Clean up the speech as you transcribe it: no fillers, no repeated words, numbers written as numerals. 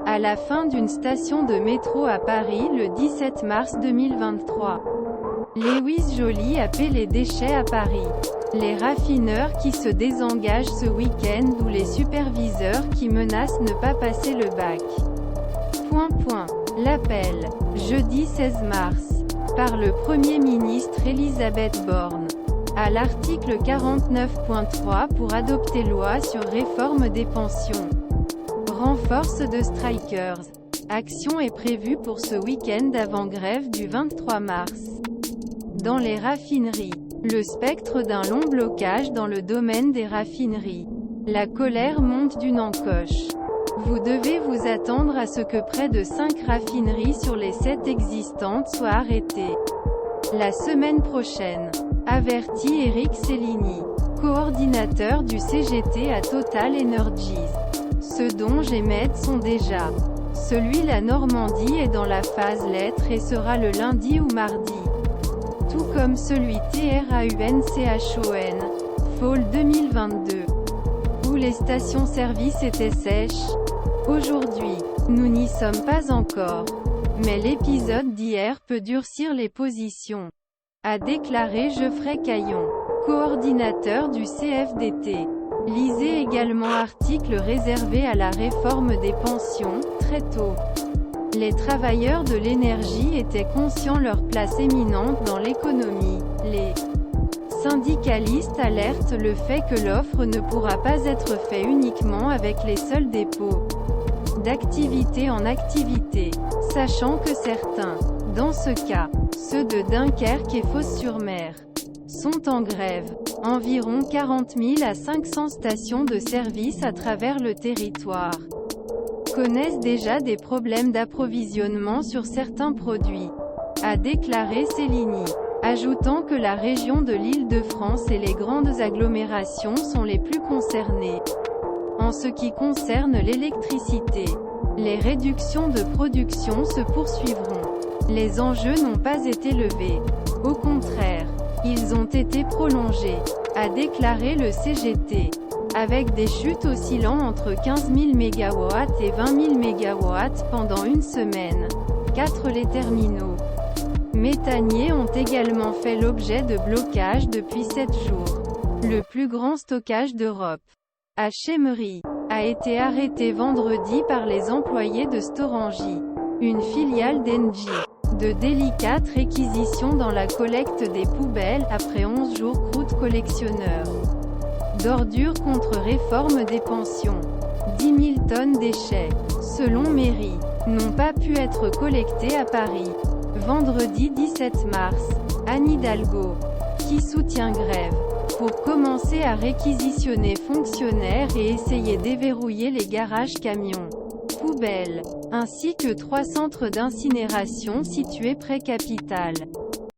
à la fin d'une station de métro à Paris le 17 mars 2023. Lewis Joly appelle les déchets à Paris. Les raffineurs qui se désengagent ce week-end ou les superviseurs qui menacent ne pas passer le bac. L'appel, jeudi 16 mars, par le Premier ministre Elisabeth Borne, à l'article 49.3 pour adopter loi sur réforme des pensions. Renforce de strikers. Action est prévue pour ce week-end avant grève du 23 mars. Dans les raffineries, le spectre d'un long blocage dans le domaine des raffineries. La colère monte d'une encoche. Vous devez vous attendre à ce que près de 5 raffineries sur les 7 existantes soient arrêtées la semaine prochaine, avertit Eric Cellini, coordinateur du CGT à Total Energies. Ceux dont j'émette sont déjà. Celui la Normandie est dans la phase lettres et sera le lundi ou mardi. Tout comme celui TRAUNCHON, Fall 2022. Où les stations-service étaient sèches. Aujourd'hui, nous n'y sommes pas encore. Mais l'épisode d'hier peut durcir les positions, a déclaré Geoffrey Caillon, coordinateur du CFDT. Lisez également article réservé à la réforme des pensions. Très tôt, les travailleurs de l'énergie étaient conscients leur place éminente dans l'économie. Les syndicalistes alertent le fait que l'offre ne pourra pas être faite uniquement avec les seuls dépôts d'activité en activité, sachant que certains, dans ce cas, ceux de Dunkerque et Fos-sur-Mer, sont en grève. Environ 40 000 à 500 stations de service à travers le territoire connaissent déjà des problèmes d'approvisionnement sur certains produits, a déclaré Cellini, ajoutant que la région de l'Île-de-France et les grandes agglomérations sont les plus concernées. En ce qui concerne l'électricité, les réductions de production se poursuivront. Les enjeux n'ont pas été levés. Au contraire, ils ont été prolongés, a déclaré le CGT, avec des chutes oscillant entre 15 000 MW et 20 000 MW pendant une semaine. 4 Les terminaux méthaniers ont également fait l'objet de blocages depuis 7 jours. Le plus grand stockage d'Europe, à Chemery, a été arrêté vendredi par les employés de Storengy, une filiale d'Engie. De délicates réquisitions dans la collecte des poubelles, après 11 jours croûte collectionneurs d'ordures contre réforme des pensions. 10 000 tonnes déchets, selon mairie, n'ont pas pu être collectées à Paris. Vendredi 17 mars, Anne Hidalgo, qui soutient grève, pour commencer à réquisitionner fonctionnaires et essayer déverrouiller les garages camions, poubelles, ainsi que 3 centres d'incinération situés près Capitale.